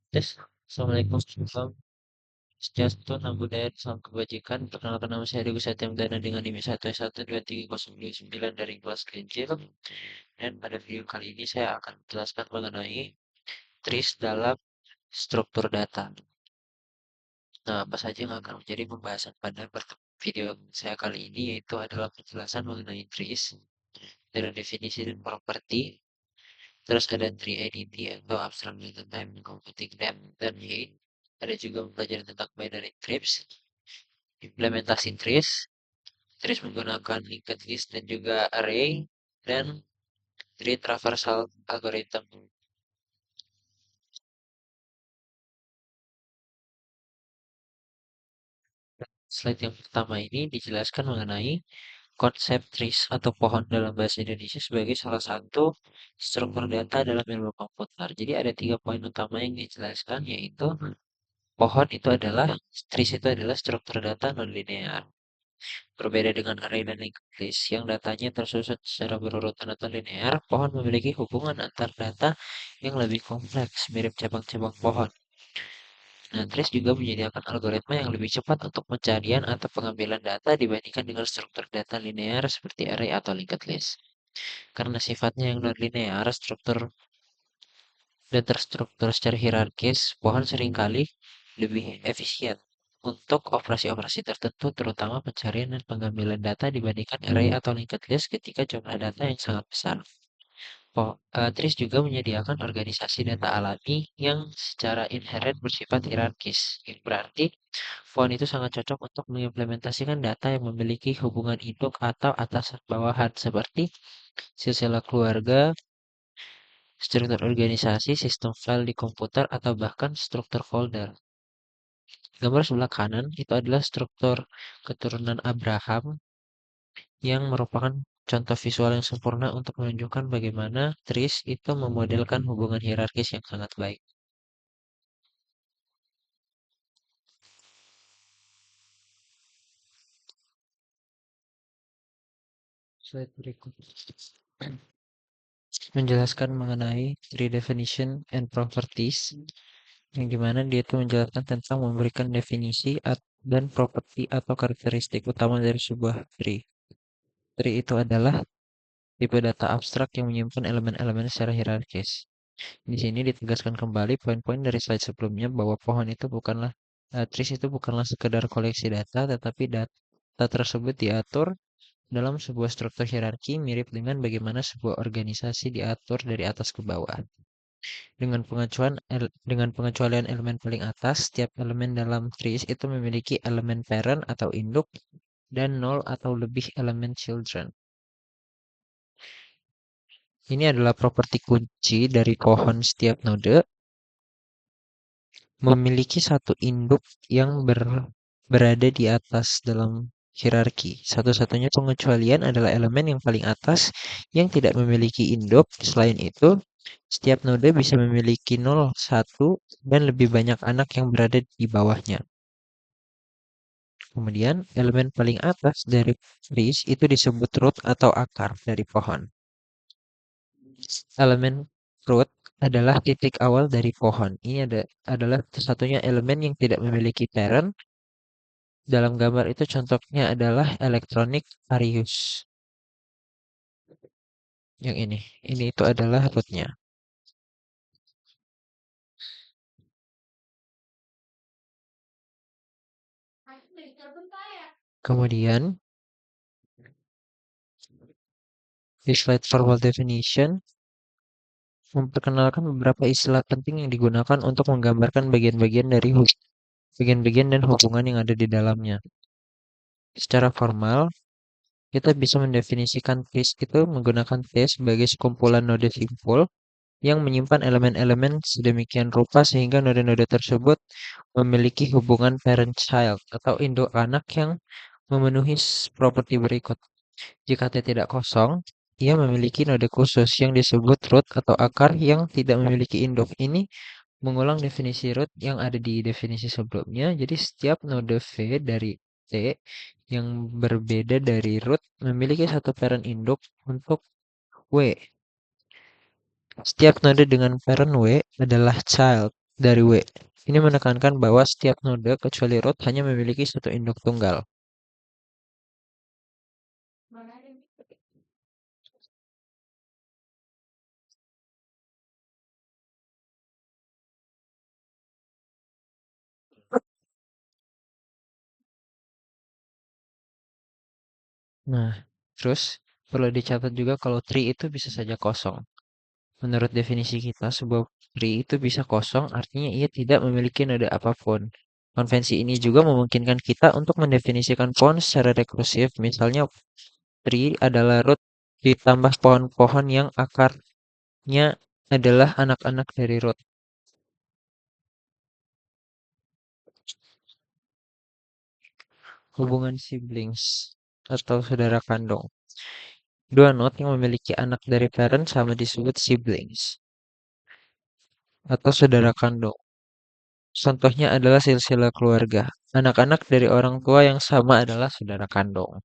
Tes. Assalamualaikum warahmatullahi Swastiastu, Namo Buddhaya, Salam Kebajikan. Perkenalkan nama saya Dewi Satyamdana dengan NIM 1123029 dari kelas Kencil. Dan pada video kali ini saya akan menjelaskan mengenai TRIS dalam struktur data. Nah, apa saja yang akan menjadi pembahasan pada video saya kali ini yaitu adalah penjelasan mengenai TRIS dari definisi dan properti. Terus ada tree entity atau abstract data type, computing depth, dan height. Ada juga mempelajari tentang binary trips, implementasi trees, trees menggunakan linked list dan juga array, dan tree traversal algorithm. Slide yang pertama ini dijelaskan mengenai konsep trees atau pohon dalam bahasa Indonesia sebagai salah satu struktur data dalam ilmu komputer. Jadi ada 3 poin utama yang dijelaskan, yaitu pohon itu adalah, trees itu adalah struktur data nonlinear. Berbeda dengan array dan linked list yang datanya tersusun secara berurutan atau linear, pohon memiliki hubungan antar data yang lebih kompleks, mirip cabang-cabang pohon. Nah, trees juga menyediakan algoritma yang lebih cepat untuk pencarian atau pengambilan data dibandingkan dengan struktur data linear seperti array atau linked list. Karena sifatnya yang non-linear, struktur dan terstruktur secara hierarkis, pohon seringkali lebih efisien untuk operasi-operasi tertentu, terutama pencarian dan pengambilan data dibandingkan array atau linked list ketika jumlah data yang sangat besar. TRIS juga menyediakan organisasi data alami yang secara inherent bersifat hierarkis. Yang berarti, pohon itu sangat cocok untuk mengimplementasikan data yang memiliki hubungan induk atau atasan bawahan seperti silsilah keluarga, struktur organisasi, sistem file di komputer, atau bahkan struktur folder. Gambar sebelah kanan itu adalah struktur keturunan Abraham yang merupakan contoh visual yang sempurna untuk menunjukkan bagaimana trees itu memodelkan hubungan hierarkis yang sangat baik. Slide berikut menjelaskan mengenai tree definition and properties, yang dimana dia itu menjelaskan tentang memberikan definisi dan properti atau karakteristik utama dari sebuah tree. Tree itu adalah tipe data abstrak yang menyimpan elemen-elemen secara hierarkis. Di sini ditegaskan kembali poin-poin dari slide sebelumnya bahwa pohon itu bukanlah trees itu bukanlah sekedar koleksi data, tetapi data tersebut diatur dalam sebuah struktur hierarki mirip dengan bagaimana sebuah organisasi diatur dari atas ke bawah. Dengan pengecualian elemen paling atas, setiap elemen dalam trees itu memiliki elemen parent atau induk dan 0 atau lebih elemen children. Ini adalah properti kunci dari pohon. Setiap node memiliki satu induk yang berada di atas dalam hierarki. Satu-satunya pengecualian adalah elemen yang paling atas yang tidak memiliki induk. Selain itu, setiap node bisa memiliki 0, 1, dan lebih banyak anak yang berada di bawahnya. Kemudian, elemen paling atas dari trees itu disebut root atau akar dari pohon. Elemen root adalah titik awal dari pohon. Ini adalah satu-satunya elemen yang tidak memiliki parent. Dalam gambar itu contohnya adalah elektronik Arius. Yang ini itu adalah rootnya. Kemudian di slide formal definition memperkenalkan beberapa istilah penting yang digunakan untuk menggambarkan bagian-bagian dan hubungan yang ada di dalamnya. Secara formal, kita bisa mendefinisikan trees itu menggunakan trees sebagai sekumpulan node simpul yang menyimpan elemen-elemen sedemikian rupa sehingga node-node tersebut memiliki hubungan parent-child atau induk anak yang memenuhi properti berikut. Jika T tidak kosong, ia memiliki node khusus yang disebut root atau akar yang tidak memiliki induk. Ini mengulang definisi root yang ada di definisi sebelumnya. Jadi setiap node V dari T yang berbeda dari root memiliki satu parent induk untuk W. Setiap node dengan parent W adalah child dari W. Ini menekankan bahwa setiap node kecuali root hanya memiliki satu induk tunggal. Nah, terus perlu dicatat juga kalau tree itu bisa saja kosong. Menurut definisi kita, sebuah tree itu bisa kosong, artinya ia tidak memiliki node apapun. Konvensi ini juga memungkinkan kita untuk mendefinisikan pohon secara rekursif. Misalnya, tree adalah root ditambah pohon-pohon yang akarnya adalah anak-anak dari root. Hubungan siblings atau saudara kandung. Dua node yang memiliki anak dari parent sama disebut siblings atau saudara kandung. Contohnya adalah silsilah keluarga. Anak-anak dari orang tua yang sama adalah saudara kandung.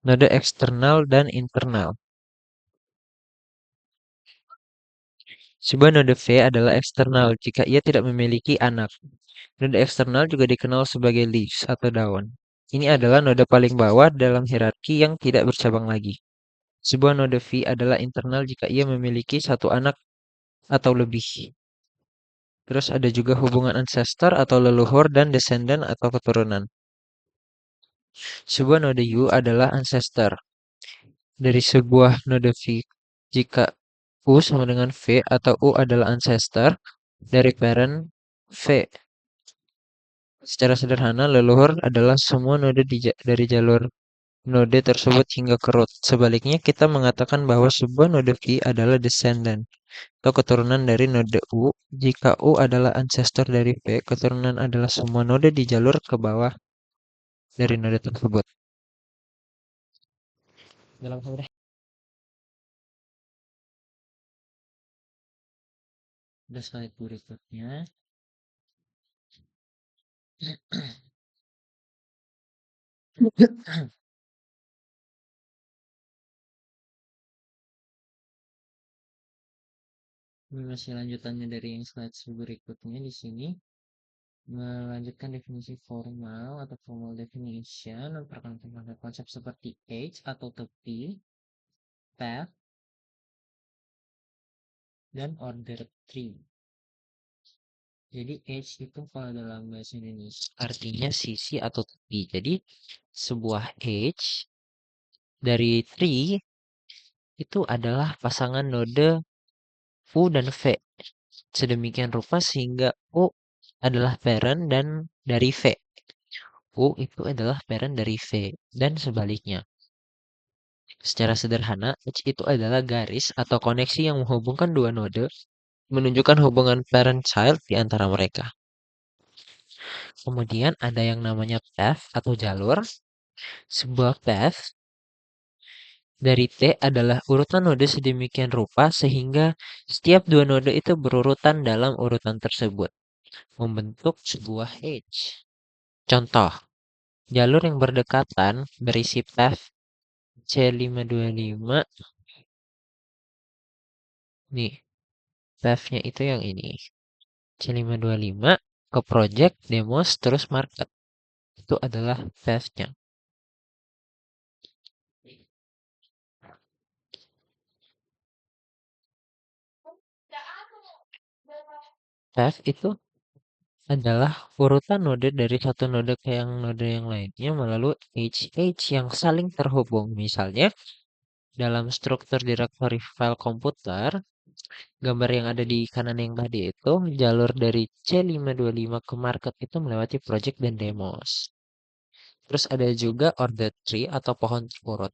Node eksternal dan internal. Sebuah node V adalah eksternal jika ia tidak memiliki anak. Node eksternal juga dikenal sebagai leaves atau daun. Ini adalah node paling bawah dalam hierarki yang tidak bercabang lagi. Sebuah node V adalah internal jika ia memiliki satu anak atau lebih. Terus ada juga hubungan ancestor atau leluhur dan descendant atau keturunan. Sebuah node U adalah ancestor dari sebuah node V jika U sama dengan V atau U adalah ancestor dari parent V. Secara sederhana, leluhur adalah semua node dari jalur node tersebut hingga ke root. Sebaliknya, kita mengatakan bahwa sebuah node V adalah descendant atau keturunan dari node U. Jika U adalah ancestor dari V, keturunan adalah semua node di jalur ke bawah dari node tersebut. Dalam hal slide berikutnya, ini masih lanjutannya dari yang slide berikutnya di sini. Melanjutkan definisi formal atau formal definition, memperkenalkan konsep seperti age atau tepi, path, dan order tree. Jadi age itu kalau dalam bahasa Indonesia artinya sisi atau tepi. Jadi sebuah age dari tree itu adalah pasangan node U dan V. Sedemikian rupa sehingga U adalah parent dan dari V. U itu adalah parent dari V dan sebaliknya. Secara sederhana, edge itu adalah garis atau koneksi yang menghubungkan dua node, menunjukkan hubungan parent-child di antara mereka. Kemudian ada yang namanya path atau jalur. Sebuah path dari T adalah urutan node sedemikian rupa sehingga setiap dua node itu berurutan dalam urutan tersebut, membentuk sebuah edge. Contoh, jalur yang berdekatan berisi path C525. Nih, path-nya itu yang ini. C525 ke project, demos, terus market. Itu adalah path-nya. Path itu adalah urutan node dari satu node ke yang node yang lainnya melalui edge yang saling terhubung. Misalnya, dalam struktur directory file komputer, gambar yang ada di kanan yang tadi itu, jalur dari C525 ke market itu melewati project dan demos. Terus ada juga order tree atau pohon terurut.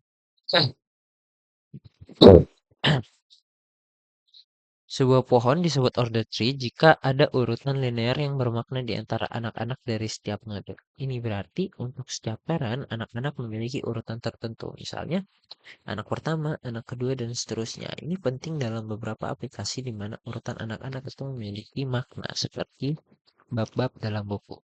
Sebuah pohon disebut order tree jika ada urutan linear yang bermakna di antara anak-anak dari setiap node. Ini berarti untuk setiap parent, anak-anak memiliki urutan tertentu. Misalnya, anak pertama, anak kedua, dan seterusnya. Ini penting dalam beberapa aplikasi di mana urutan anak-anak itu memiliki makna seperti bab-bab dalam buku.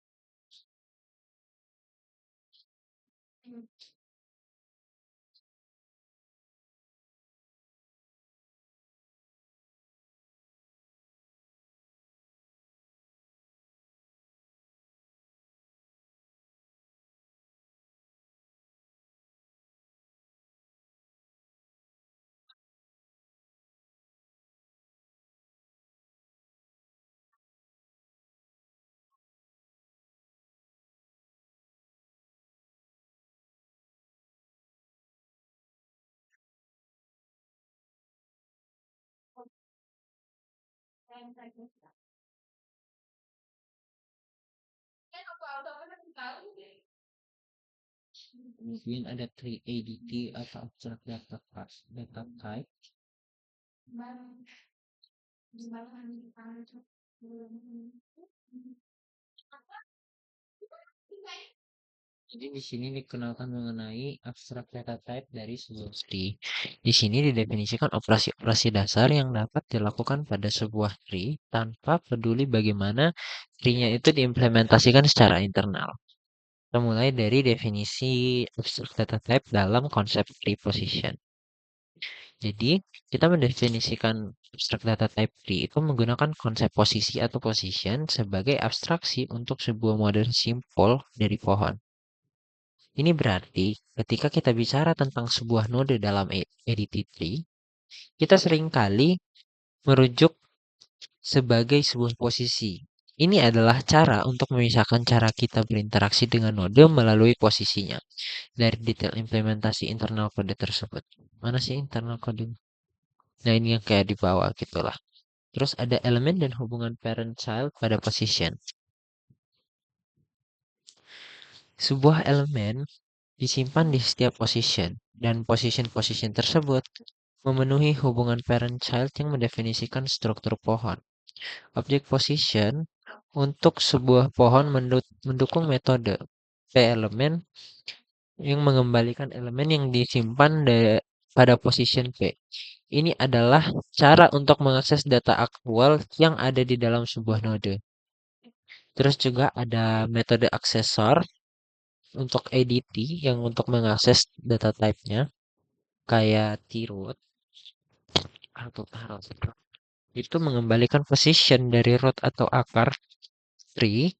Kemudian ada 3ADT atau Abstract Data Type. Jadi di sini dikenalkan mengenai abstrak data type dari sebuah tree. Di sini didefinisikan operasi-operasi dasar yang dapat dilakukan pada sebuah tree tanpa peduli bagaimana tree-nya itu diimplementasikan secara internal. Kita mulai dari definisi abstrak data type dalam konsep tree position. Jadi, kita mendefinisikan abstract data type tree itu menggunakan konsep posisi atau position sebagai abstraksi untuk sebuah model simpel dari pohon. Ini berarti ketika kita bicara tentang sebuah node dalam ADT tree, kita seringkali merujuk sebagai sebuah posisi. Ini adalah cara untuk memisahkan cara kita berinteraksi dengan node melalui posisinya dari detail implementasi internal kode tersebut. Mana sih internal kode? Nah, ini yang kayak di bawah gitulah. Terus ada elemen dan hubungan parent-child pada position. Sebuah elemen disimpan di setiap position, dan position-position tersebut memenuhi hubungan parent-child yang mendefinisikan struktur pohon. Objek position untuk sebuah pohon mendukung metode P-elemen yang mengembalikan elemen yang disimpan pada position P. Ini adalah cara untuk mengakses data aktual yang ada di dalam sebuah node. Terus juga ada metode aksesor untuk ADT yang untuk mengakses data type-nya kayak troot atau root itu mengembalikan position dari root atau akar tree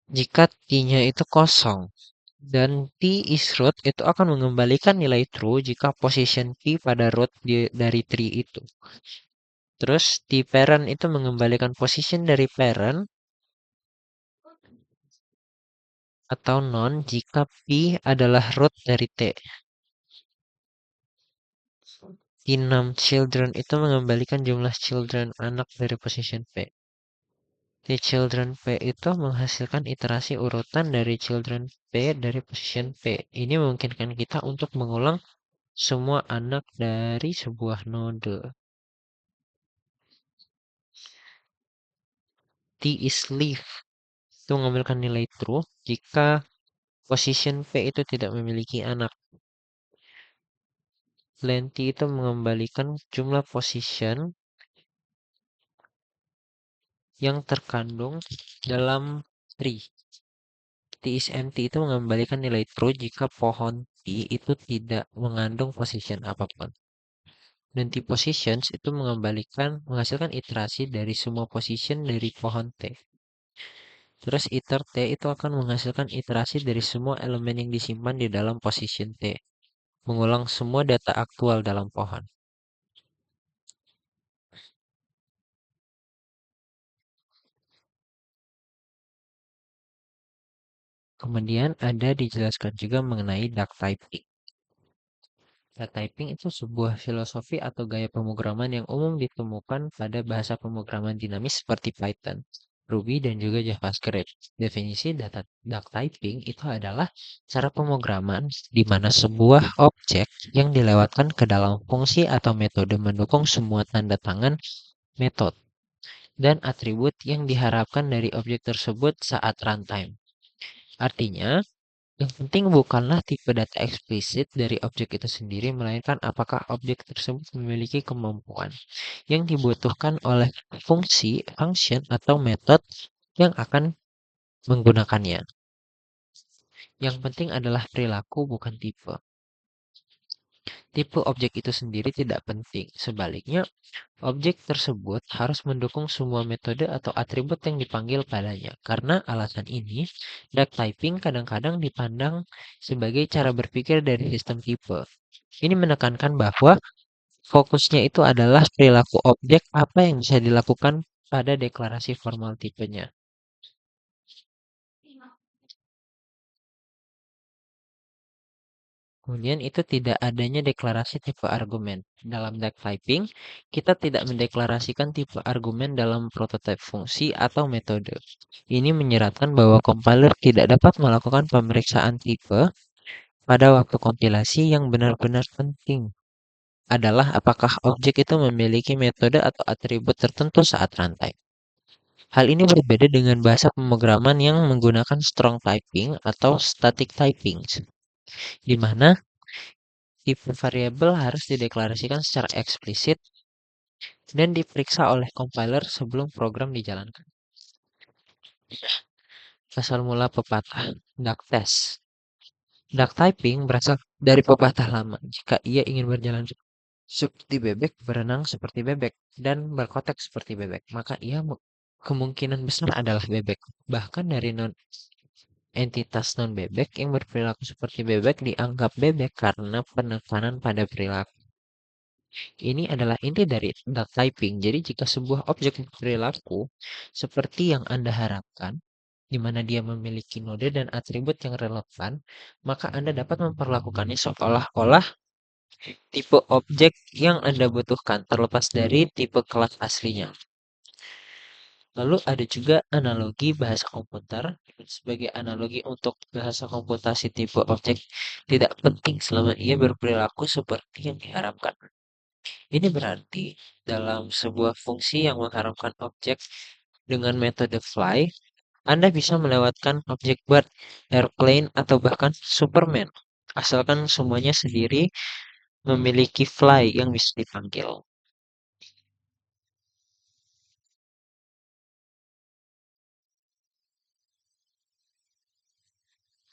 jika t-nya itu kosong. Dan t is root itu akan mengembalikan nilai true jika position t pada root dari tree itu. Terus t parent itu mengembalikan position dari parent atau non jika p adalah root dari t. T6 children itu mengembalikan jumlah children anak dari position p. T children p itu menghasilkan iterasi urutan dari children p dari position p. Ini memungkinkan kita untuk mengulang semua anak dari sebuah node. T is leaf itu mengambilkan nilai true jika position P itu tidak memiliki anak. Length itu mengembalikan jumlah position yang terkandung dalam tree. T is empty itu mengembalikan nilai true jika pohon T itu tidak mengandung position apapun. Dan T positions itu menghasilkan iterasi dari semua position dari pohon T. Terus iter T itu akan menghasilkan iterasi dari semua elemen yang disimpan di dalam position T. Mengulang semua data aktual dalam pohon. Kemudian ada dijelaskan juga mengenai duck typing. Duck typing itu sebuah filosofi atau gaya pemrograman yang umum ditemukan pada bahasa pemrograman dinamis seperti Python, Ruby, dan juga JavaScript. Definisi duck typing itu adalah cara pemrograman di mana sebuah objek yang dilewatkan ke dalam fungsi atau metode mendukung semua tanda tangan metode dan atribut yang diharapkan dari objek tersebut saat runtime. Artinya, yang penting bukanlah tipe data eksplisit dari objek itu sendiri, melainkan apakah objek tersebut memiliki kemampuan yang dibutuhkan oleh fungsi, function, atau metode yang akan menggunakannya. Yang penting adalah perilaku, bukan tipe. Tipe objek itu sendiri tidak penting. Sebaliknya, objek tersebut harus mendukung semua metode atau atribut yang dipanggil padanya. Karena alasan ini, duck typing kadang-kadang dipandang sebagai cara berpikir dari sistem tipe. Ini menekankan bahwa fokusnya itu adalah perilaku objek apa yang bisa dilakukan pada deklarasi formal tipenya. Kemudian itu tidak adanya deklarasi tipe argumen. Dalam duck typing, kita tidak mendeklarasikan tipe argumen dalam prototipe fungsi atau metode. Ini menyeratkan bahwa compiler tidak dapat melakukan pemeriksaan tipe pada waktu kompilasi. Yang benar-benar penting adalah apakah objek itu memiliki metode atau atribut tertentu saat runtime. Hal ini berbeda dengan bahasa pemrograman yang menggunakan strong typing atau static typing, di mana tipe variabel harus dideklarasikan secara eksplisit dan diperiksa oleh compiler sebelum program dijalankan. Asal mula pepatah duck test. Duck typing berasal dari pepatah lama. Jika ia ingin berjalan seperti bebek, berenang seperti bebek, dan berkotek seperti bebek, maka ia kemungkinan besar adalah bebek. Bahkan dari entitas non-bebek yang berperilaku seperti bebek dianggap bebek karena penekanan pada perilaku. Ini adalah inti dari duck typing. Jadi jika sebuah objek berperilaku seperti yang Anda harapkan, di mana dia memiliki node dan atribut yang relevan, maka Anda dapat memperlakukannya seolah-olah tipe objek yang Anda butuhkan, terlepas dari tipe kelas aslinya. Lalu ada juga analogi bahasa komputer. Sebagai analogi untuk bahasa komputasi, tipe objek tidak penting selama ia berperilaku seperti yang diharapkan. Ini berarti dalam sebuah fungsi yang mengharapkan objek dengan metode fly, Anda bisa melewatkan objek bird, airplane, atau bahkan Superman. Asalkan semuanya sendiri memiliki fly yang bisa dipanggil.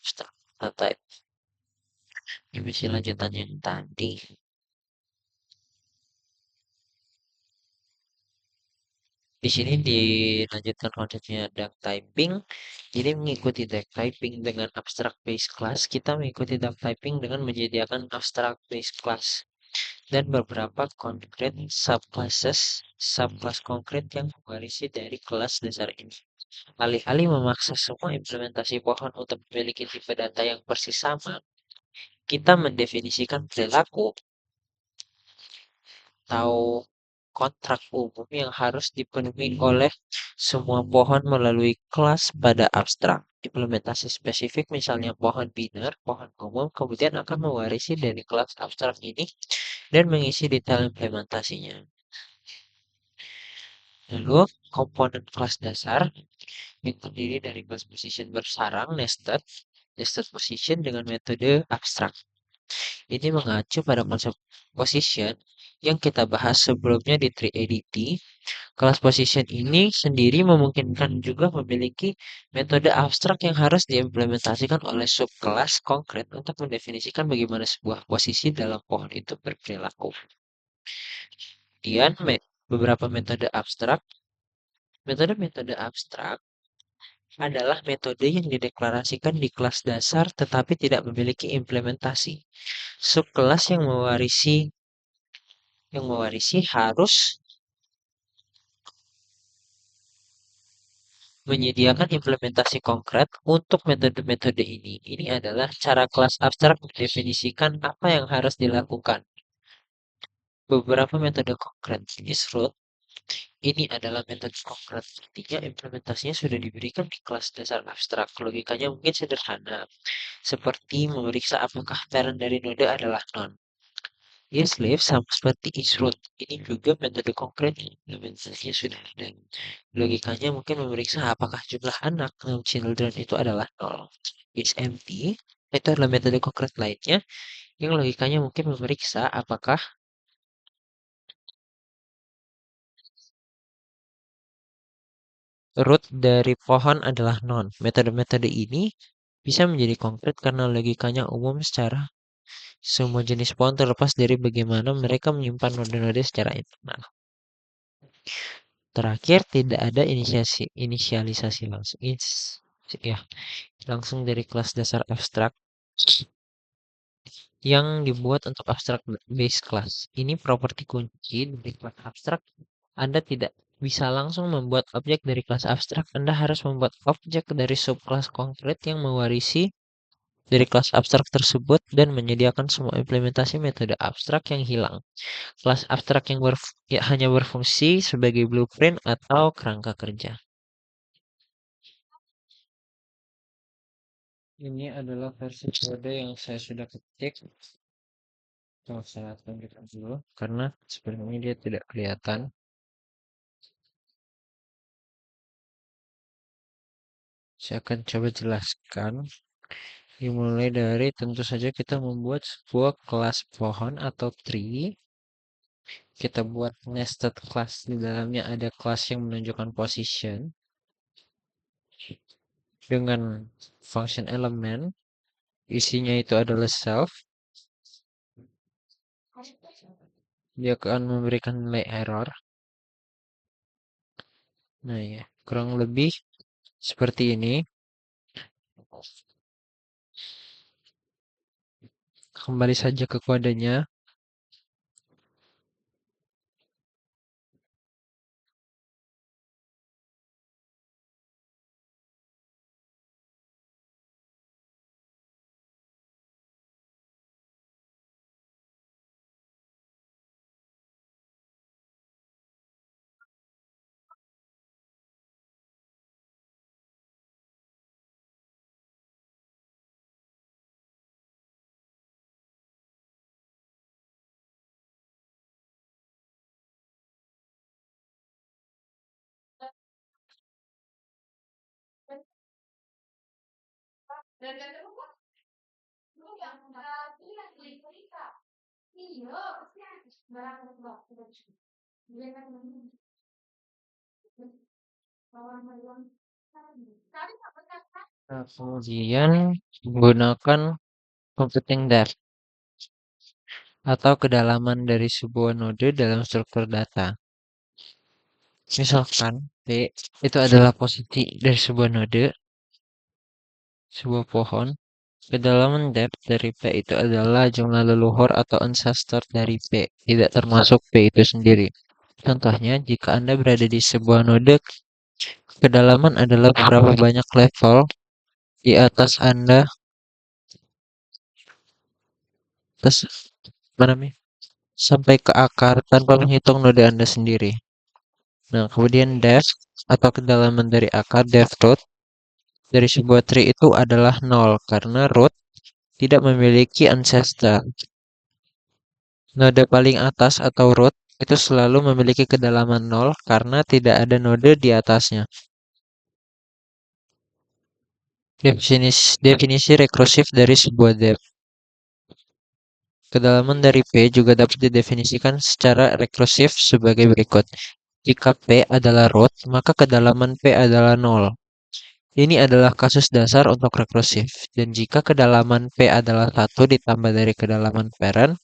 Setelah type, divisi lanjutan yang tadi. Di sini dilanjutkan konsepnya duck typing. Jadi mengikuti duck typing dengan abstract base class, kita mengikuti duck typing dengan menyediakan abstract base class dan beberapa concrete subclasses, subclass konkret yang mewarisi dari kelas dasar ini. Alih-alih memaksa semua implementasi pohon untuk memiliki tipe data yang persis sama, kita mendefinisikan perilaku atau kontrak umum yang harus dipenuhi oleh semua pohon melalui kelas pada abstrak. Implementasi spesifik misalnya pohon biner, pohon umum, kemudian akan mewarisi dari kelas abstrak ini dan mengisi detail implementasinya. Lalu, komponen kelas dasar yang terdiri dari kelas position bersarang, nested position dengan metode abstrak. Ini mengacu pada konsep position yang kita bahas sebelumnya di TreeADT. Kelas position ini sendiri memungkinkan juga memiliki metode abstrak yang harus diimplementasikan oleh subkelas konkret untuk mendefinisikan bagaimana sebuah posisi dalam pohon itu berperilaku. Kemudian, beberapa metode abstrak. Metode-metode abstrak adalah metode yang dideklarasikan di kelas dasar tetapi tidak memiliki implementasi. Subkelas yang mewarisi harus menyediakan implementasi konkret untuk metode-metode ini. Ini adalah cara kelas abstrak mendefinisikan apa yang harus dilakukan. Beberapa metode konkret is root. Ini adalah metode konkret. Artinya implementasinya sudah diberikan di kelas dasar abstrak. Logikanya mungkin sederhana, seperti memeriksa apakah parent dari node adalah non. Isleaf sama seperti isroot. Ini juga metode konkret yang implementasinya sudah ada. Logikanya mungkin memeriksa apakah jumlah anak children itu adalah nol. Empty itu adalah metode konkret lainnya yang logikanya mungkin memeriksa apakah root dari pohon adalah non. Metode-metode ini bisa menjadi konkret karena logikanya umum secara semua jenis pohon terlepas dari bagaimana mereka menyimpan node-node secara internal. Terakhir, tidak ada inisialisasi langsung. Ya, langsung dari kelas dasar abstrak yang dibuat untuk abstract base class. Ini properti kunci dari kelas abstrak. Anda tidak bisa langsung membuat objek dari kelas abstrak. Anda harus membuat objek dari subkelas konkret yang mewarisi dari kelas abstrak tersebut dan menyediakan semua implementasi metode abstrak yang hilang. Kelas abstrak yang hanya berfungsi sebagai blueprint atau kerangka kerja. Ini adalah versi kode yang saya sudah ketik. Coba saya tunjukkan dulu, karena sebenarnya dia tidak kelihatan. Saya akan coba jelaskan. Dimulai dari tentu saja kita membuat sebuah kelas pohon atau tree. Kita buat nested class, di dalamnya ada kelas yang menunjukkan position dengan function elemen. Isinya itu adalah self. Dia akan memberikan nilai error. Nah ya, kurang lebih seperti ini. Kembali saja ke kodenya. Nah, kemudian menggunakan computing depth atau kedalaman dari sebuah node dalam struktur data. Misalkan P itu adalah posisi dari sebuah node, sebuah pohon. Kedalaman depth dari P itu adalah jumlah leluhur atau ancestor dari P, tidak termasuk P itu sendiri. Contohnya, jika Anda berada di sebuah node, kedalaman adalah berapa banyak level di atas Anda, terus mana nih? Sampai ke akar tanpa menghitung node Anda sendiri. Nah, kemudian depth atau kedalaman dari akar, depth root dari sebuah tree itu adalah nol karena root tidak memiliki ancestor. Node paling atas atau root itu selalu memiliki kedalaman nol karena tidak ada node di atasnya. Definisi rekursif dari sebuah depth. Kedalaman dari P juga dapat didefinisikan secara rekursif sebagai berikut. Jika P adalah root, maka kedalaman P adalah nol. Ini adalah kasus dasar untuk rekursif. Dan jika kedalaman P adalah 1 ditambah dari kedalaman parent,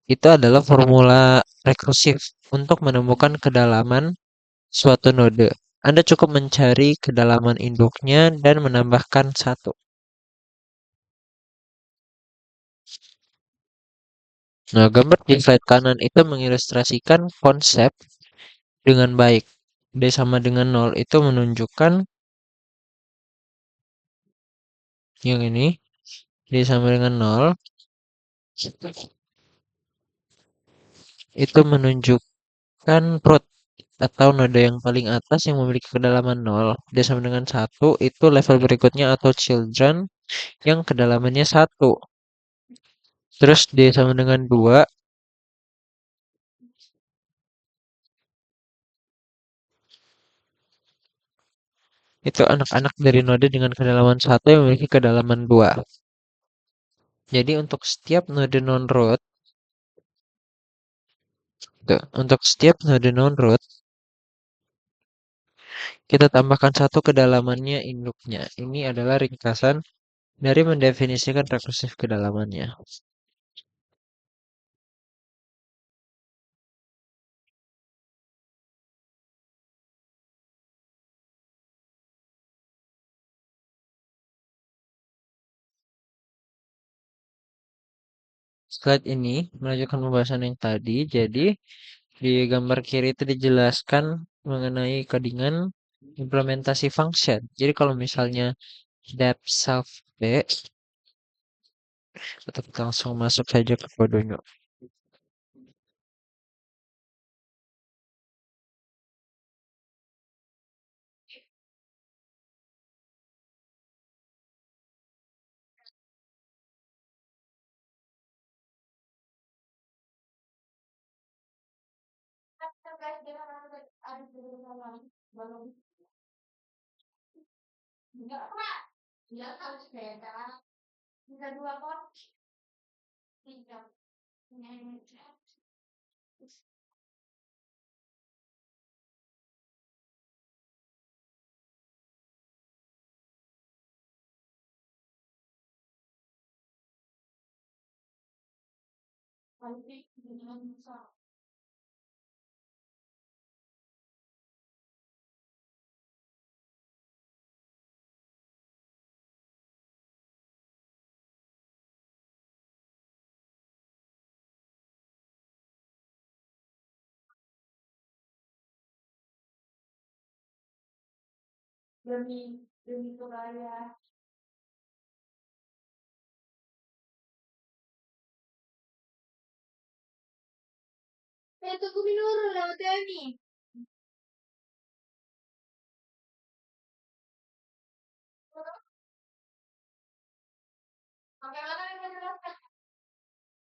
itu adalah formula rekursif untuk menemukan kedalaman suatu node. Anda cukup mencari kedalaman induknya dan menambahkan 1. Nah, gambar di slide kanan itu mengilustrasikan konsep dengan baik. D sama dengan 0 itu menunjukkan yang ini. D sama dengan 0 itu menunjukkan root atau node yang paling atas yang memiliki kedalaman 0. D sama dengan 1 itu level berikutnya atau children yang kedalamannya 1. Terus D sama dengan 2 itu anak-anak dari node dengan kedalaman 1 yang memiliki kedalaman 2. Jadi untuk setiap node non-root, kita tambahkan 1 kedalamannya induknya. Ini adalah ringkasan dari mendefinisikan rekursif kedalamannya. Slide ini melanjutkan pembahasan yang tadi. Jadi di gambar kiri itu dijelaskan mengenai codingan implementasi function. Jadi kalau misalnya depth self B, atau kita langsung masuk saja ke kodenya.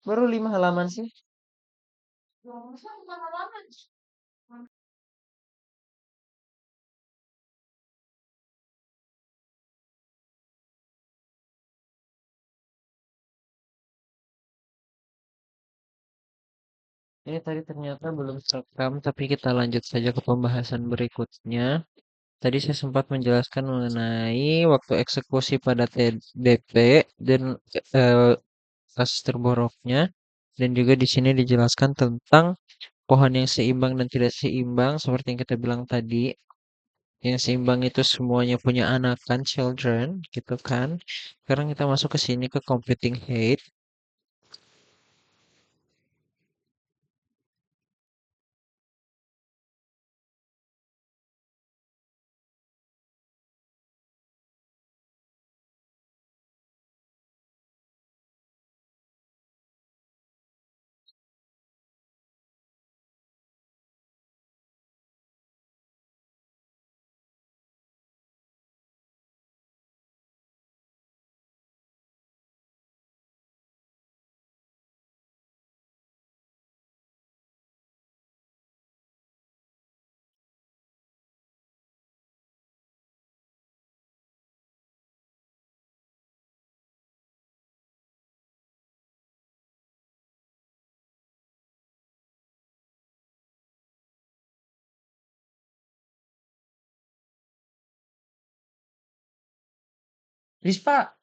Baru 5 halaman sih. Ini tadi ternyata belum terekam, tapi kita lanjut saja ke pembahasan berikutnya. Tadi saya sempat menjelaskan mengenai waktu eksekusi pada TDP dan eh, kasus terboroknya. Dan juga di sini dijelaskan tentang pohon yang seimbang dan tidak seimbang, seperti yang kita bilang tadi. Yang seimbang itu semuanya punya anak kan, children, gitu kan. Sekarang kita masuk ke sini ke computing height. Rispa,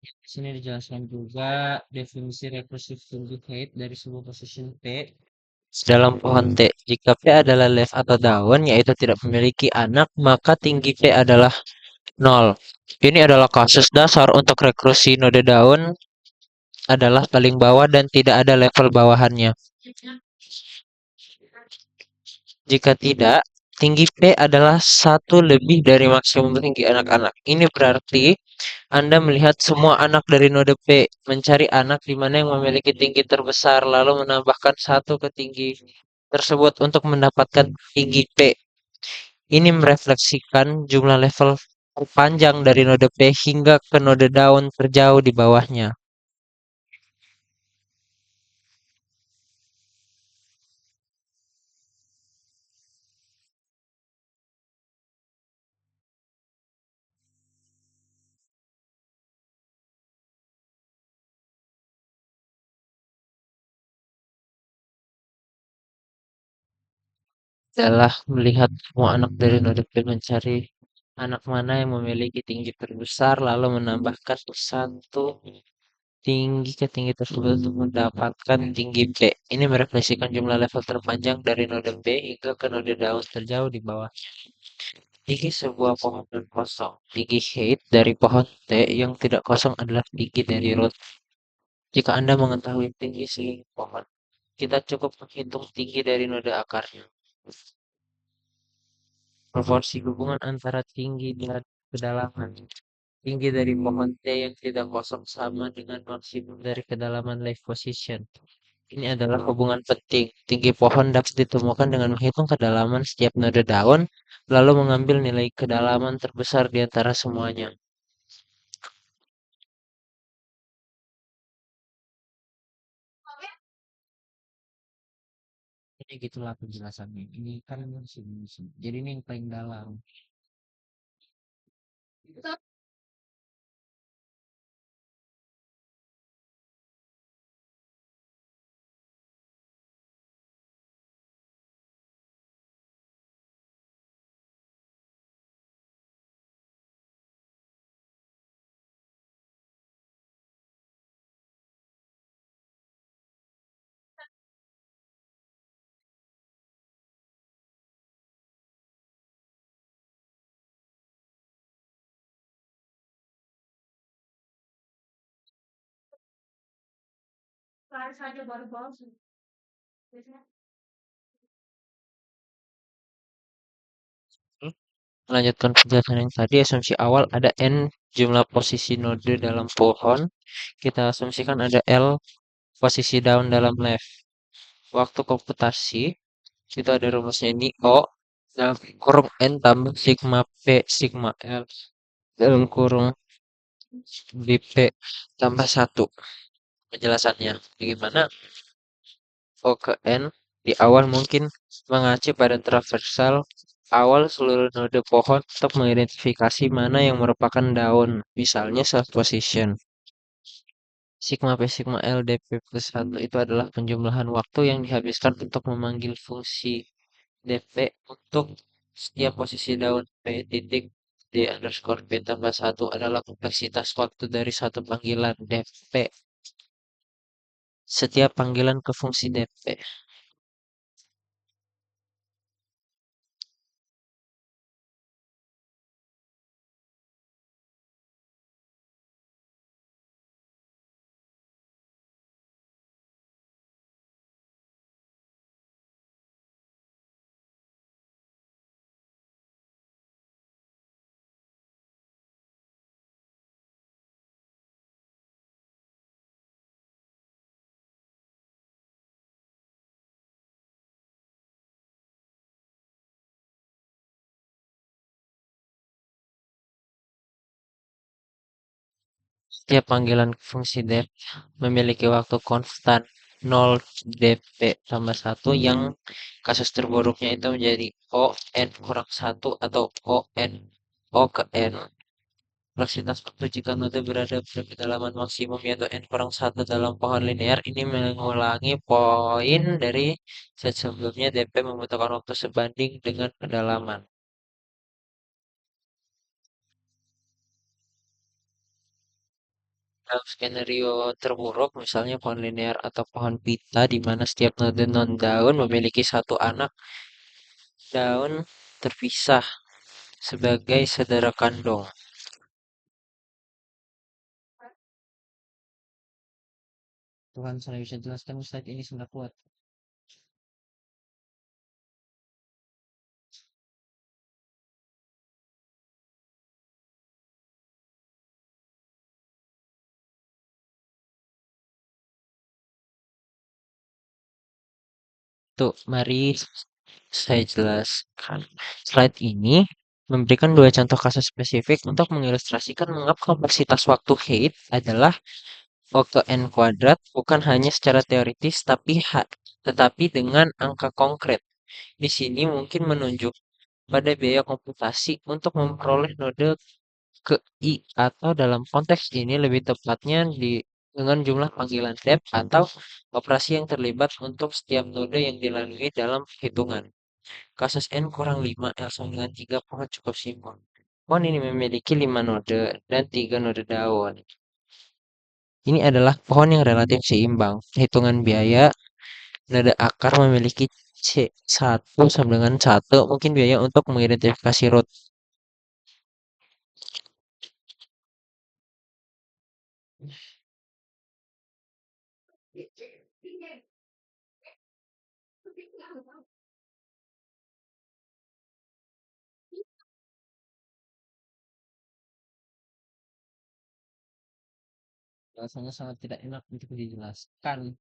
di sini dijelaskan juga definisi recursive syndicate dari sebuah position P dalam pohon T. Jika P adalah leaf atau daun, yaitu tidak memiliki anak, maka tinggi P adalah nol. Ini adalah kasus dasar untuk rekursi node daun adalah paling bawah dan tidak ada level bawahannya. Jika tidak, tinggi P adalah satu lebih dari maksimum tinggi anak-anak. Ini berarti Anda melihat semua anak dari node P, mencari anak di mana yang memiliki tinggi terbesar, lalu menambahkan satu ke tinggi tersebut untuk mendapatkan tinggi P. Ini merefleksikan jumlah level terpanjang dari node P hingga ke node daun terjauh di bawahnya. Adalah melihat semua anak dari node P, mencari anak mana yang memiliki tinggi terbesar, lalu menambahkan satu tinggi ke tinggi tersebut untuk mendapatkan tinggi P. Ini merefleksikan jumlah level terpanjang dari node P hingga ke node daun terjauh di bawah. Tinggi sebuah pohon non kosong. Tinggi height dari pohon T yang tidak kosong adalah tinggi dari root. Jika Anda mengetahui tinggi seluruh pohon, kita cukup menghitung tinggi dari node akarnya. Proporsi hubungan antara tinggi dan kedalaman. Tinggi dari pohon T yang tidak kosong sama dengan maksimum dari kedalaman life position. Ini adalah hubungan penting. Tinggi pohon dapat ditemukan dengan menghitung kedalaman setiap node daun, lalu mengambil nilai kedalaman terbesar di antara semuanya. Ini gitulah penjelasannya. Ini kan musim. Jadi ini yang paling dalam. Melanjutkan penjelasan yang tadi, asumsi awal ada n jumlah posisi node dalam pohon. Kita asumsikan ada L posisi daun dalam left. Waktu komputasi, itu ada rumusnya ini O dalam kurung N tambah sigma P sigma L dalam kurung BP tambah satu. Penjelasannya bagaimana? O ke N di awal mungkin mengacu pada traversal awal seluruh node pohon untuk mengidentifikasi mana yang merupakan daun, misalnya self position. Sigma P sigma L dp plus 1 itu adalah penjumlahan waktu yang dihabiskan untuk memanggil fungsi dp untuk setiap posisi daun p titik d underscore p tambah 1 adalah kompleksitas waktu dari satu panggilan dp. Setiap panggilan ke fungsi dp. Setiap panggilan fungsi def memiliki waktu konstan 0 dp tambah 1 yang kasus terburuknya itu menjadi o n kurang 1 atau o n o ke n. Veloksitas waktu jika node berada pada kedalaman maksimum yaitu n kurang 1 dalam pohon linear ini mengulangi poin dari set sebelumnya dp membutuhkan waktu sebanding dengan kedalaman. Dalam skenario terburuk, misalnya pohon linear atau pohon pita, di mana setiap node non-daun memiliki satu anak daun terpisah sebagai saudara kandung. Tuhan, saya bisa jelaskan slide ini sudah kuat. Tuh, mari saya jelaskan. Slide ini memberikan dua contoh kasus spesifik untuk mengilustrasikan mengapa kompleksitas waktu height adalah O ke N kuadrat bukan hanya secara teoritis tetapi dengan angka konkret. Di sini mungkin menunjuk pada biaya komputasi untuk memperoleh node ke I atau dalam konteks ini lebih tepatnya dengan jumlah panggilan dep atau operasi yang terlibat untuk setiap node yang dilalui dalam hitungan. Kasus N kurang 5 L sama dengan 3 pohon cukup simpel. Pohon ini memiliki 5 node dan 3 node daun. Ini adalah pohon yang relatif seimbang. Hitungan biaya nada akar memiliki C1 sama dengan 1 mungkin biaya untuk mengidentifikasi root. Rasanya sangat tidak enak untuk dijelaskan.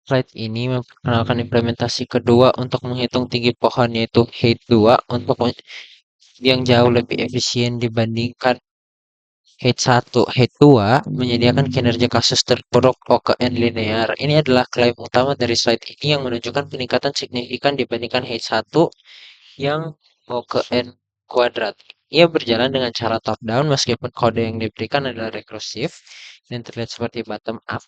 Slide ini memperkenalkan implementasi kedua untuk menghitung tinggi pohon yaitu height 2 untuk yang jauh lebih efisien dibandingkan height 1. Height 2 menyediakan kinerja kasus terburuk OKN linear. Ini adalah klaim utama dari slide ini yang menunjukkan peningkatan signifikan dibandingkan height 1 yang OKN kuadrat. Ia berjalan dengan cara top down meskipun kode yang diberikan adalah rekursif dan terlihat seperti bottom up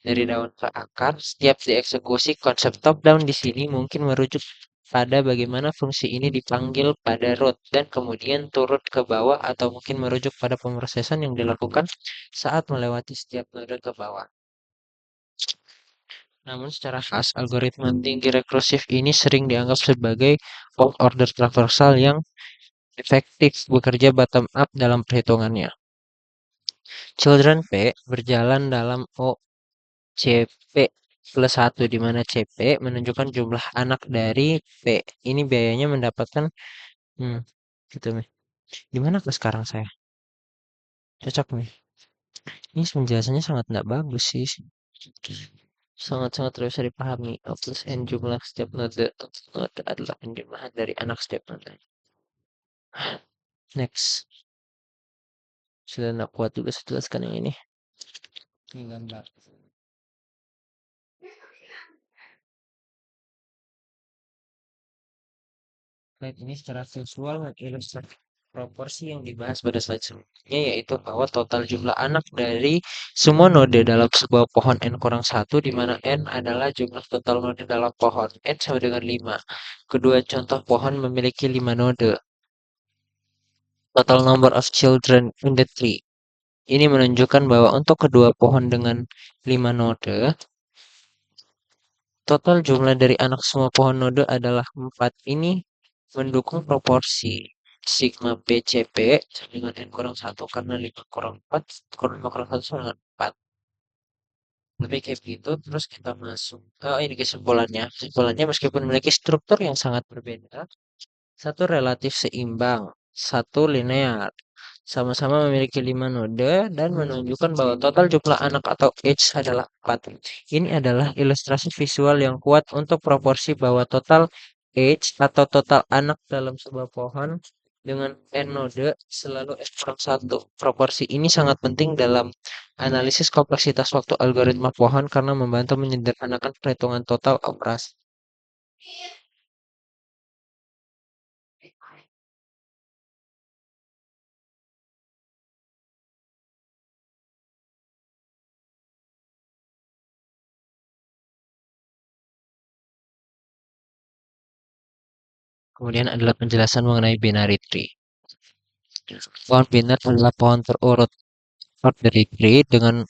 dari daun ke akar. Setiap dieksekusi, konsep top down di sini mungkin merujuk pada bagaimana fungsi ini dipanggil pada root dan kemudian turut ke bawah atau mungkin merujuk pada pemrosesan yang dilakukan saat melewati setiap node ke bawah. Namun secara khas, algoritma tinggi rekursif ini sering dianggap sebagai fault order traversal yang efektif bekerja bottom up dalam perhitungannya. Children P berjalan dalam CP plus 1 di mana CP menunjukkan jumlah anak dari P. Ini biayanya mendapatkan hmm, gitu nih. Gimana ke sekarang saya? Cocok nih. Ini penjelasannya sangat nggak bagus sih. Sangat-sangat tidak bisa dipahami. O plus N jumlah setiap node adalah penjumlahan dari anak setiap node. Next. Sudah tidak kuat juga saya jelaskan yang ini. Ini gambar. Slide ini secara visual mengilustrasi proporsi yang dibahas pada slide sebelumnya, yaitu bahwa total jumlah anak dari semua node dalam sebuah pohon n kurang 1, di mana n adalah jumlah total node dalam pohon. N sama dengan 5. Kedua contoh pohon memiliki 5 node. Total number of children in the tree. Ini menunjukkan bahwa untuk kedua pohon dengan 5 node, total jumlah dari anak semua pohon node adalah 4. Ini mendukung proporsi sigma BCP sama dengan N kurang 1 karena 5 kurang 4 kurang 5 kurang 1 sama dengan 4. Lebih kayak gitu, terus kita masuk. Oh, ini kesimpulannya. Kesimpulannya meskipun memiliki struktur yang sangat berbeda, satu relatif seimbang, satu linear. Sama-sama memiliki 5 node dan menunjukkan bahwa total jumlah anak atau age adalah 4. Ini adalah ilustrasi visual yang kuat untuk proporsi bahwa total age atau total anak dalam sebuah pohon dengan n node selalu n kurang 1. Proporsi ini sangat penting dalam analisis kompleksitas waktu algoritma pohon karena membantu menyederhanakan perhitungan total operasi. Kemudian adalah penjelasan mengenai binary tree. Pohon binary adalah pohon terurut dari tree dengan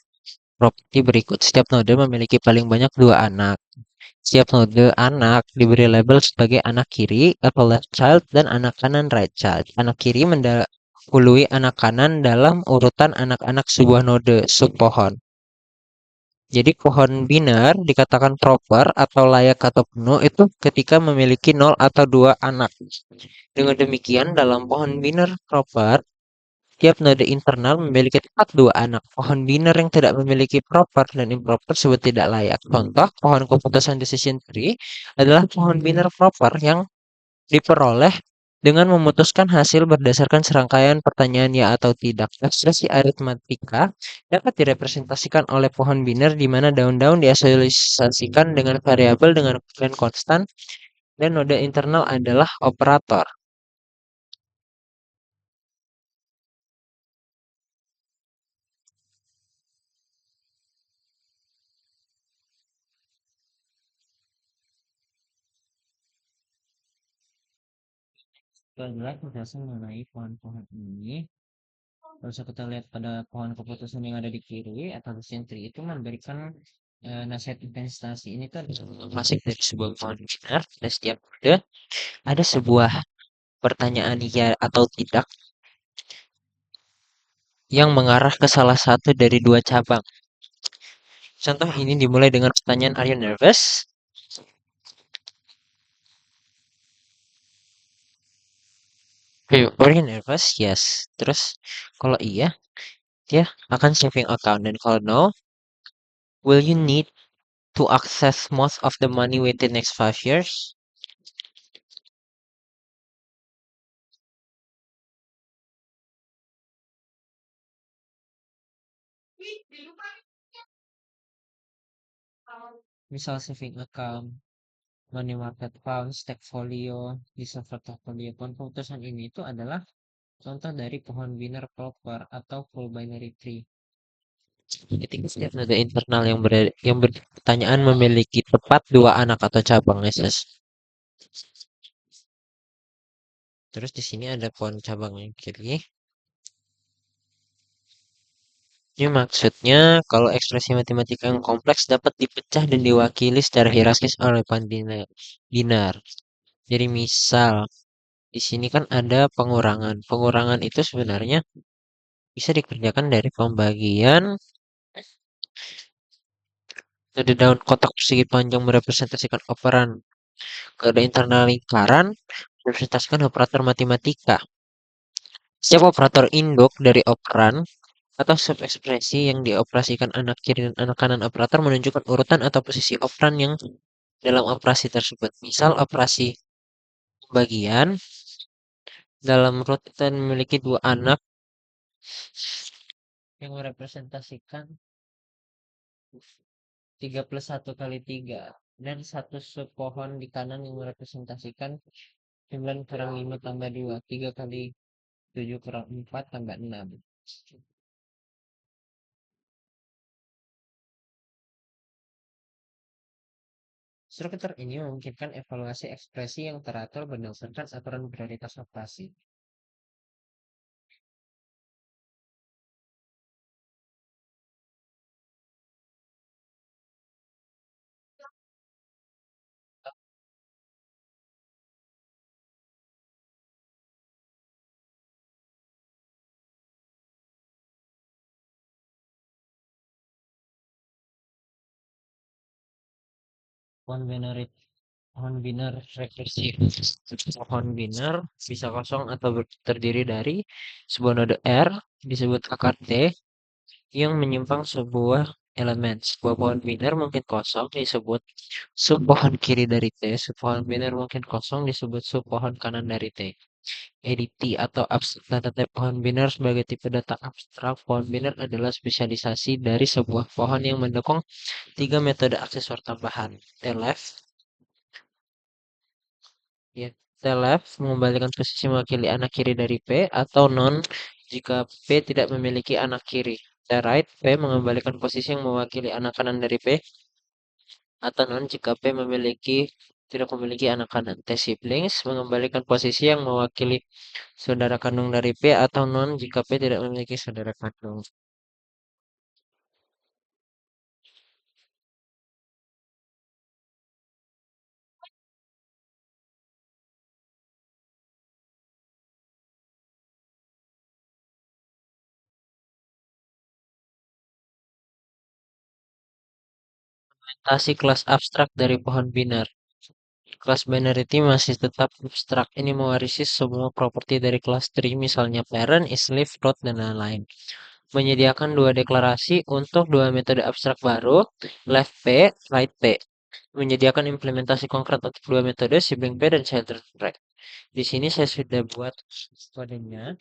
properti berikut. Setiap node memiliki paling banyak dua anak. Setiap node anak diberi label sebagai anak kiri atau left child dan anak kanan right child. Anak kiri mendahului anak kanan dalam urutan anak-anak sebuah node subpohon. Jadi pohon biner dikatakan proper atau layak atau penuh itu ketika memiliki 0 atau 2 anak. Dengan demikian dalam pohon biner proper, tiap node internal memiliki tempat 2 anak. Pohon biner yang tidak memiliki proper dan improper disebut tidak layak. Contoh, pohon keputusan decision tree adalah pohon biner proper yang diperoleh dengan memutuskan hasil berdasarkan serangkaian pertanyaan ya atau tidak. Ekspresi aritmatika dapat direpresentasikan oleh pohon biner di mana daun-daun diasosiasikan dengan variabel dengan ukuran konstan dan node internal adalah operator. Setelah penjelasan mengenai pohon-pohon ini, kalau kita lihat pada pohon keputusan yang ada di kiri atau decision tree itu memberikan nasihat investasi ini kan masuk dari sebuah pohon binar dan setiap kode ada sebuah pertanyaan ya atau tidak yang mengarah ke salah satu dari dua cabang. Contoh ini dimulai dengan pertanyaan Are you nervous? Are you nervous? Yes. Terus kalau iya, dia akan saving account dan kalau no, will you need to access most of the money within next 5 years? Misal saving account, money market fund, portfolio, reserve portfolio. Keputusan ini itu adalah contoh dari pohon binary proper atau full binary tree. Ketika setiap nada internal yang berpertanyaan memiliki tepat dua anak atau cabang Yesus. Terus di sini ada pohon cabang yang kiri. Ini maksudnya kalau ekspresi matematika yang kompleks dapat dipecah dan diwakili secara hierarkis oleh binar. Jadi misal di sini kan ada pengurangan. Pengurangan itu sebenarnya bisa dikerjakan dari pembagian dari daun kotak persegi panjang merepresentasikan operan ke internal lingkaran merepresentasikan operator matematika. Setiap operator induk dari operan atau subekspresi yang dioperasikan anak kiri dan anak kanan operator menunjukkan urutan atau posisi operan yang dalam operasi tersebut. Misal operasi pembagian dalam rutan memiliki dua anak yang merepresentasikan 3 plus 1 kali 3 dan satu subpohon di kanan yang merepresentasikan 9 kurang 5 tambah 2 3 kali 7 kurang 4 tambah 6. Struktur ini memungkinkan evaluasi ekspresi yang teratur berdasarkan aturan prioritas operasi. Pohon binary pohon binar rekursif. Pohon binar bisa kosong atau terdiri dari sebuah node R disebut akar T yang menyimpang sebuah elemen. Sebuah pohon binar mungkin kosong disebut sub pohon kiri dari T. Sub pohon binar mungkin kosong disebut sub pohon kanan dari T. EDT atau abstrak data type pohon binar sebagai tipe data abstrak. Pohon binar adalah spesialisasi dari sebuah pohon yang mendukung tiga metode aksesor tambahan. T-left, ya, T-left mengembalikan posisi mewakili anak kiri dari P atau non jika P tidak memiliki anak kiri. T-right, P mengembalikan posisi yang mewakili anak kanan dari P atau non jika P tidak memiliki anak kanan. T-siblings mengembalikan posisi yang mewakili saudara kandung dari P atau non jika P tidak memiliki saudara kandung. Implementasi kelas abstrak dari pohon binar. Kelas binarity masih tetap abstrak. Ini mewarisi semua properti dari kelas tree, misalnya parent, is leaf, root, dan lain-lain. Menyediakan dua deklarasi untuk dua metode abstrak baru, left P, right P. Menyediakan implementasi konkret untuk dua metode, sibling P dan children track. Di sini saya sudah buat kodenya.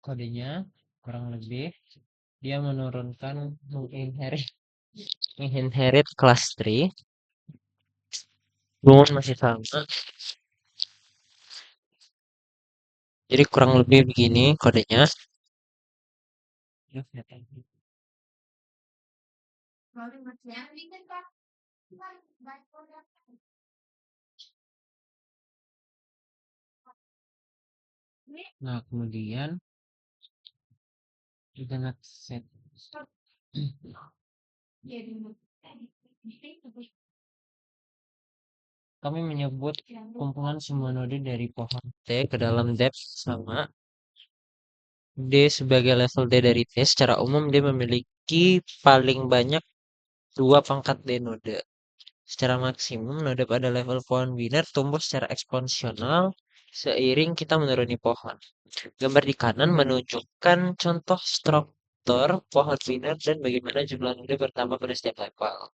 kodenya kurang lebih dia menurunkan menginherit menginherit kelas tree, rumus masih sama. Jadi kurang lebih begini kodenya. Nah, kemudian kita set kami menyebut kumpulan semua node dari pohon T ke dalam depth sama D sebagai level D dari T. Secara umum dia memiliki paling banyak dua pangkat D node. Secara maksimum node pada level pohon biner tumbuh secara eksponensial seiring kita menuruni pohon. Gambar di kanan menunjukkan contoh struktur pohon biner dan bagaimana jumlah node bertambah pada setiap level.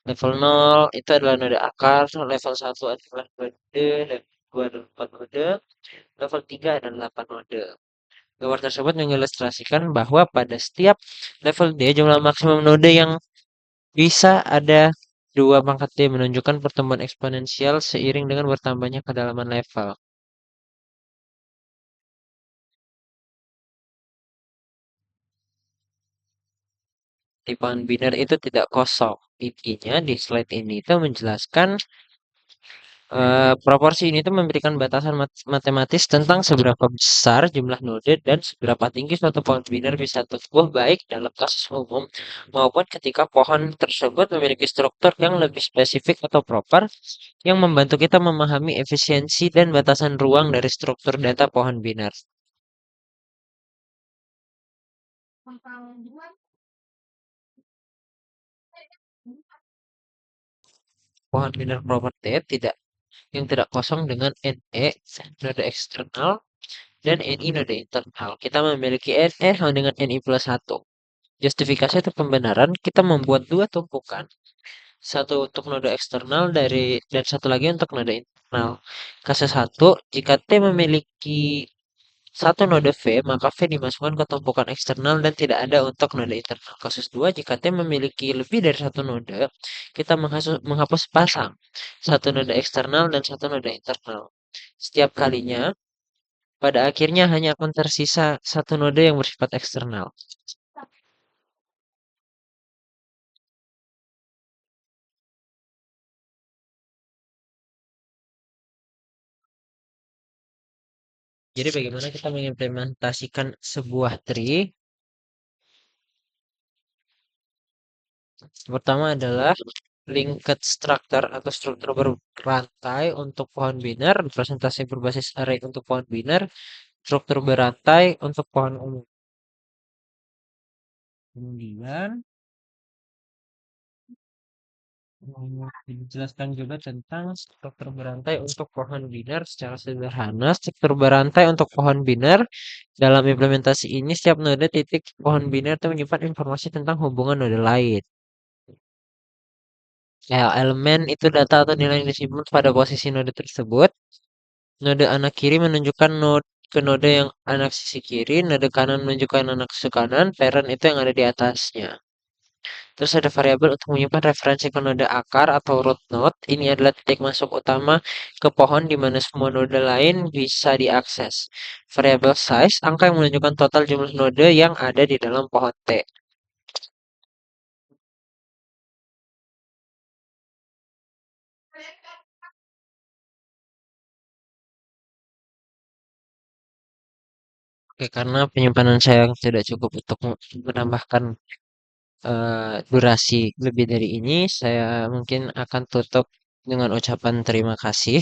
Level 0 itu adalah node akar, level 1 adalah node, level 2 adalah 4 node, level 3 adalah 8 node. Gambar tersebut mengilustrasikan bahwa pada setiap level D jumlah maksimum node yang bisa ada dua pangkat D menunjukkan pertumbuhan eksponensial seiring dengan bertambahnya kedalaman level. Di pohon biner itu tidak kosong. Intinya di slide ini itu menjelaskan proporsi ini tuh memberikan batasan matematis tentang seberapa besar jumlah node dan seberapa tinggi suatu pohon biner bisa tumbuh baik dalam kasus umum maupun ketika pohon tersebut memiliki struktur yang lebih spesifik atau proper yang membantu kita memahami efisiensi dan batasan ruang dari struktur data pohon biner. Pohon biner property yang tidak kosong dengan NE node eksternal dan NI node internal. Kita memiliki NE sama dengan NI plus 1. Justifikasi atau pembenaran, kita membuat dua tumpukan. Satu untuk node eksternal dan satu lagi untuk node internal. Kasus satu, jika T memiliki satu node V, maka V dimasukkan ke tumpukan eksternal dan tidak ada untuk node internal. Kasus 2, jika T memiliki lebih dari satu node, kita menghapus pasang satu node eksternal dan satu node internal. Setiap kalinya, pada akhirnya hanya akan tersisa satu node yang bersifat eksternal. Jadi bagaimana kita mengimplementasikan sebuah tree? Pertama adalah linked structure atau struktur berantai untuk pohon biner, representasi berbasis array untuk pohon biner, struktur berantai untuk pohon umum. Kemudian dijelaskan juga tentang struktur berantai untuk pohon biner secara sederhana. Struktur berantai untuk pohon biner dalam implementasi ini setiap node titik pohon biner itu menyimpan informasi tentang hubungan node lain. Ya, elemen itu data atau nilai yang disimpan pada posisi node tersebut. Node anak kiri menunjukkan node ke node yang anak sisi kiri, node kanan menunjukkan anak sisi kanan, parent itu yang ada di atasnya. Terus ada variabel untuk menyimpan referensi ke node akar atau root node. Ini adalah titik masuk utama ke pohon di mana semua node lain bisa diakses. Variabel size, angka yang menunjukkan total jumlah node yang ada di dalam pohon T. Oke, karena penyimpanan saya yang tidak cukup untuk menambahkan durasi lebih dari ini, saya mungkin akan tutup dengan ucapan terima kasih.